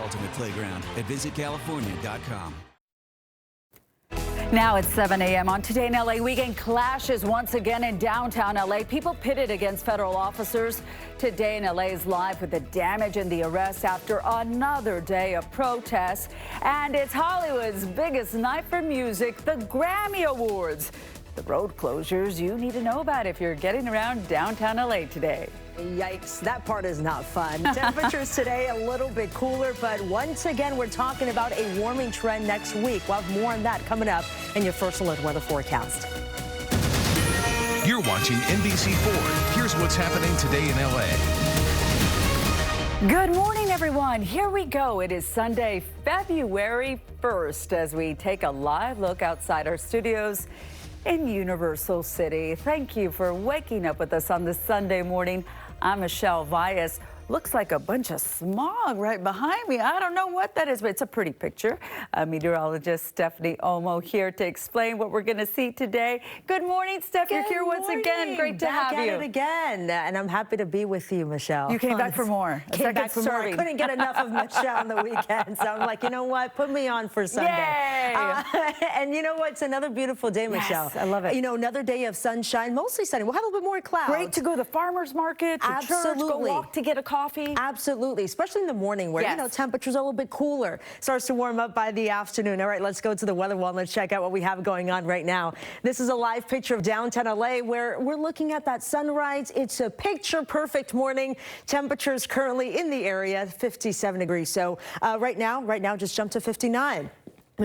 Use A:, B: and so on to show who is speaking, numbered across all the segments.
A: ultimate playground at visitcalifornia.com.
B: Now it's 7 a.m. on Today in LA. Weekend clashes once again in downtown LA. People pitted against federal officers. Today in LA is live with the damage and the arrest after another day of protests. And it's Hollywood's biggest night for music, the Grammy Awards. The road closures you need to know about if you're getting around downtown LA today.
C: Yikes, that part is not fun. Temperatures today a little bit cooler, but once again, we're talking about a warming trend next week. We'll have more on that coming up in your First Alert weather forecast.
D: You're watching NBC4. Here's what's happening today in LA.
B: Good morning, everyone. Here we go. It is Sunday, February 1st, as we take a live look outside our studios in Universal City. Thank you for waking up with us on this Sunday morning. I'm Michelle Valles. Looks like a bunch of smog right behind me. I don't know what that is, but it's a pretty picture. Meteorologist Stephanie Omo here to explain what we're going to see today. Good morning, Steph. You're here once again. Great to have you.
C: Back at it again, and I'm happy to be with you, Michelle.
B: You came back for more.
C: Came back for more. I couldn't get enough of Michelle on the weekend, so I'm like, you know what? Put me on for Sunday.
B: Yay!
C: And you know what? It's another beautiful day, Michelle.
B: Yes, I love it.
C: You know, another day of sunshine, mostly sunny. We'll have a little bit more clouds.
B: Great to go to the farmer's market, to church, go walk to get a coffee.
C: Absolutely, especially in the morning where, you know, temperatures are a little bit cooler. Starts to warm up by the afternoon. All right, let's go to the weather wall and let's check out what we have going on right now. This is a live picture of downtown LA where we're looking at that sunrise. It's a picture-perfect morning. Temperatures currently in the area, 57 degrees. So right now, just jumped to 59.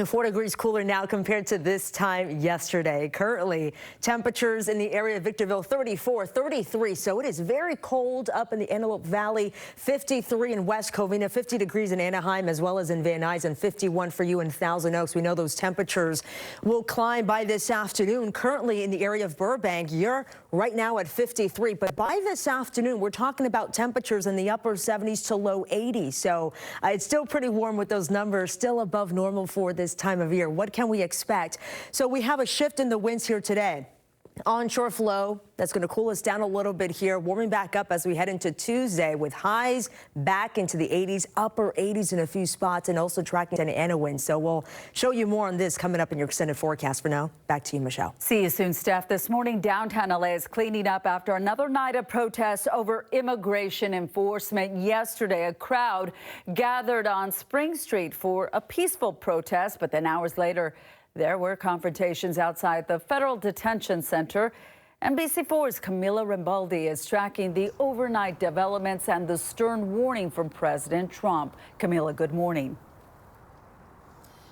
C: 4 degrees cooler now compared to this time yesterday. Currently, temperatures in the area of Victorville, 34, 33. So it is very cold up in the Antelope Valley, 53 in West Covina, 50 degrees in Anaheim, as well as in Van Nuys, and 51 for you in Thousand Oaks. We know those temperatures will climb by this afternoon. Currently in the area of Burbank, you're right now at 53. But by this afternoon, we're talking about temperatures in the upper 70s to low 80s. So it's still pretty warm with those numbers, still above normal for this time of year. What can we expect? So we have a shift in the winds here today. Onshore flow that's going to cool us down a little bit here, warming back up as we head into Tuesday with highs back into the 80s, upper 80s in a few spots, and also tracking an Anna wind. So we'll show you more on this coming up in your extended forecast. For now, back to you, Michelle.
B: See you soon, Steph. This morning, downtown LA is cleaning up after another night of protests over immigration enforcement. Yesterday, a crowd gathered on Spring Street for a peaceful protest, but then hours later, there were confrontations outside the Federal Detention Center. NBC4's Camila Rimbaldi is tracking the overnight developments and the stern warning from President Trump. Camila, good morning.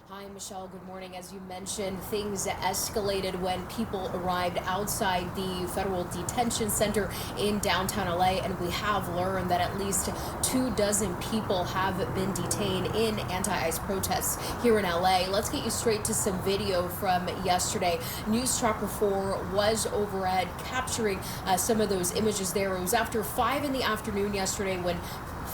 E: Hi, Michelle. Good morning. As you mentioned, things escalated when people arrived outside the Federal Detention Center in downtown LA, and we have learned that at least 24 people have been detained in anti-ICE protests here in LA. Let's get you straight to some video from yesterday. News Chopper 4 was overhead capturing some of those images there. It was after 5 in the afternoon yesterday when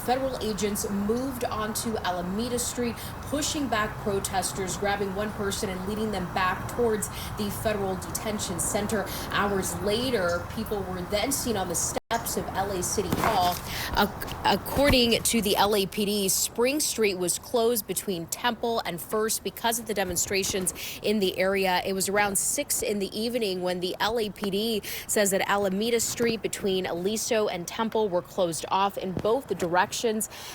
E: federal agents moved onto Alameda Street, pushing back protesters, grabbing one person and leading them back towards the Federal Detention Center. Hours later, people were then seen on the steps of LA City Hall. According to the LAPD, Spring Street was closed between Temple and First because of the demonstrations in the area. It was around 6 in the evening when the LAPD says that Alameda Street between Aliso and Temple were closed off in both the directions.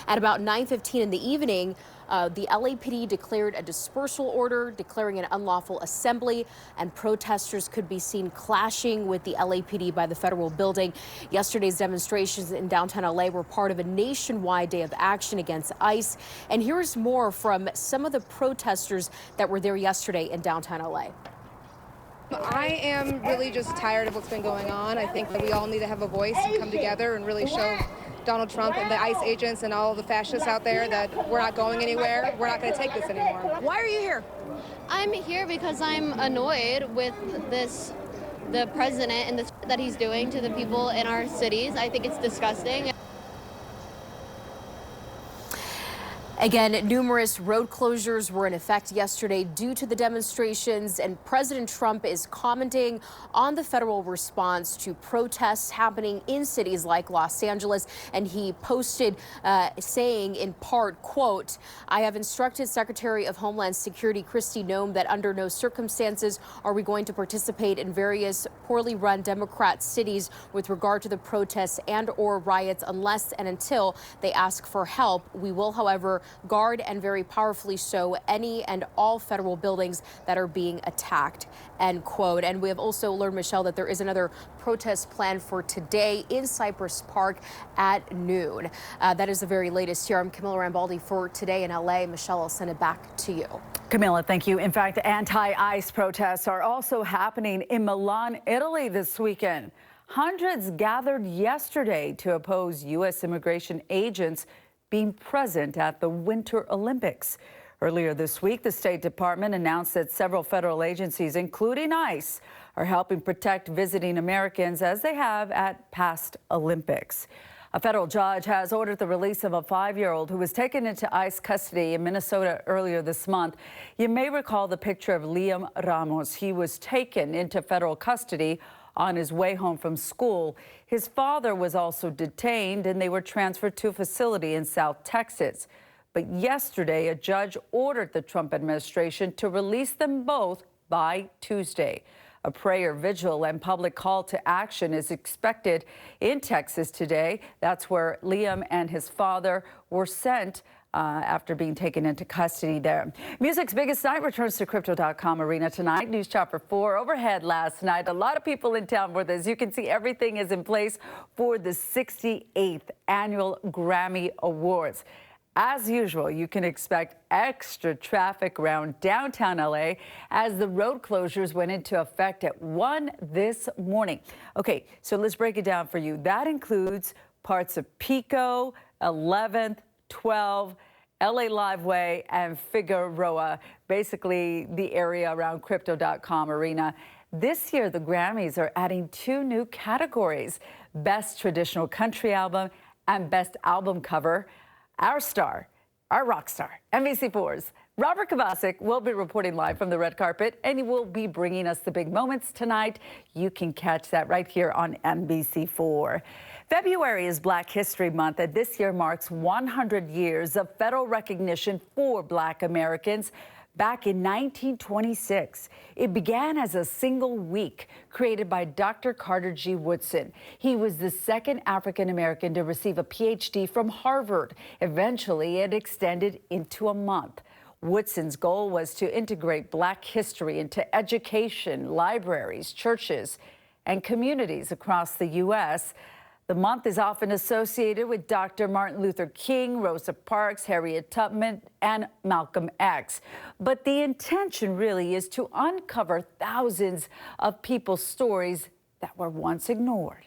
E: At about 9:15 in the evening, the LAPD declared a dispersal order, declaring an unlawful assembly, and protesters could be seen clashing with the LAPD by the federal building. Yesterday's demonstrations in downtown LA were part of a nationwide day of action against ICE. And here's more from some of the protesters that were there yesterday in downtown LA.
F: I am really just tired of what's been going on. I think that we all need to have a voice and come together and really show Donald Trump and the ICE agents and all the fascists out there that we're not going anywhere. We're not going to take this anymore.
C: Why are you here?
G: I'm here because I'm annoyed with the president and that he's doing to the people in our cities. I think it's disgusting.
E: Again, numerous road closures were in effect yesterday due to the demonstrations, and President Trump is commenting on the federal response to protests happening in cities like Los Angeles. And he posted saying in part, quote, "I have instructed Secretary of Homeland Security Kristi Noem that under no circumstances are we going to participate in various poorly run Democrat cities with regard to the protests and or riots unless and until they ask for help. We will, however, guard and very powerfully so any and all federal buildings that are being attacked," end quote. And we have also learned, Michelle, that there is another protest planned for today in Cypress Park at noon. That is the very latest here. I'm Camilla Rambaldi for Today in LA. Michelle, I'll send it back to you.
B: Camilla, thank you. In fact, anti-ICE protests are also happening in Milan, Italy this weekend. Hundreds gathered yesterday to oppose U.S. immigration agents being present at the Winter Olympics. Earlier this week, the State Department announced that several federal agencies, including ICE, are helping protect visiting Americans as they have at past Olympics. A federal judge has ordered the release of a 5-year-old who was taken into ICE custody in Minnesota earlier this month. You may recall the picture of Liam Ramos. He was taken into federal custody on his way home from school. His father was also detained, and they were transferred to a facility in South Texas. But yesterday, a judge ordered the Trump administration to release them both by Tuesday. A prayer vigil and public call to action is expected in Texas today. That's where Liam and his father were sent after being taken into custody there. Music's biggest night returns to Crypto.com Arena tonight. News Chopper 4 overhead last night. A lot of people in town with us. You can see everything is in place for the 68th Annual Grammy Awards. As usual, you can expect extra traffic around downtown LA as the road closures went into effect at 1 this morning. Okay, so let's break it down for you. That includes parts of Pico, 11th, 12, LA Liveway, and Figueroa, basically the area around Crypto.com Arena. This year, the Grammys are adding 2 new categories: Best Traditional Country Album and Best Album Cover. Our star, our rock star, NBC4's Robert Kovacic will be reporting live from the red carpet, and he will be bringing us the big moments tonight. You can catch that right here on NBC4. February is Black History Month, and this year marks 100 years of federal recognition for Black Americans. Back in 1926, it began as a single week created by Dr. Carter G. Woodson. He was the second African American to receive a PhD from Harvard. Eventually, it extended into a month. Woodson's goal was to integrate Black history into education, libraries, churches, and communities across the U.S. The month is often associated with Dr. Martin Luther King, Rosa Parks, Harriet Tubman, and Malcolm X. But the intention really is to uncover thousands of people's stories that were once ignored.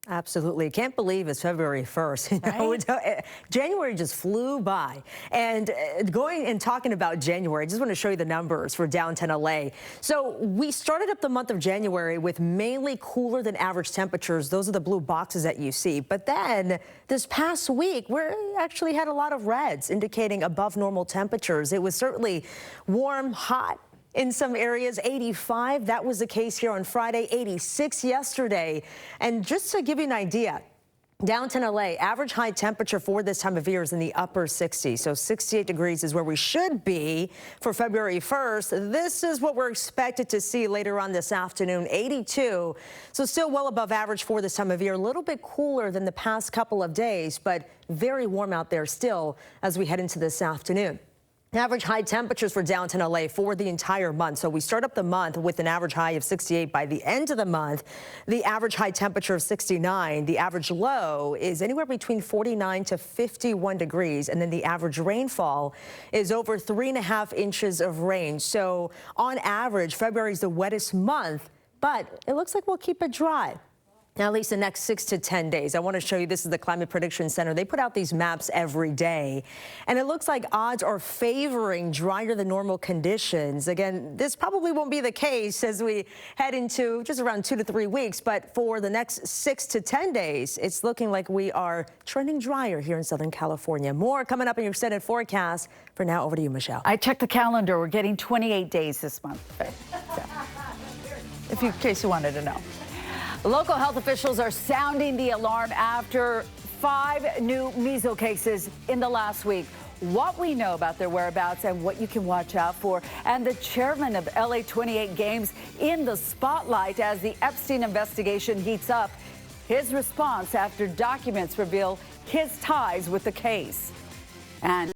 C: Absolutely. Can't believe it's February 1st. Right? January just flew by. And going and talking about January, I just want to show you the numbers for downtown LA. So we started up the month of January with mainly cooler than average temperatures. Those are the blue boxes that you see. But then this past week, we actually had a lot of reds indicating above normal temperatures. It was certainly warm, hot. In some areas, 85. That was the case here on Friday, 86 yesterday. And just to give you an idea, downtown LA, average high temperature for this time of year is in the upper 60s. So 68 degrees is where we should be for February 1st. This is what we're expected to see later on this afternoon, 82. So still well above average for this time of year. A little bit cooler than the past couple of days, but very warm out there still as we head into this afternoon. Average high temperatures for downtown LA for the entire month. So we start up the month with an average high of 68. By the end of the month, the average high temperature of 69. The average low is anywhere between 49 to 51 degrees. And then the average rainfall is over 3.5 inches of rain. So on average, February is the wettest month, but it looks like we'll keep it dry. Now, at least the next 6 to 10 days. I want to show you, this is the Climate Prediction Center. They put out these maps every day, and it looks like odds are favoring drier than normal conditions. Again, this probably won't be the case as we head into just around 2 to 3 weeks, but for the next 6 to 10 days, it's looking like we are trending drier here in Southern California. More coming up in your extended forecast. For now, over to you, Michelle.
B: I checked the calendar. We're getting 28 days this month. In case you wanted to know. Local health officials are sounding the alarm after 5 new measles cases in the last week. What we know about their whereabouts and what you can watch out for. And the chairman of LA 28 Games in the spotlight as the Epstein investigation heats up. His response after documents reveal his ties with the case. And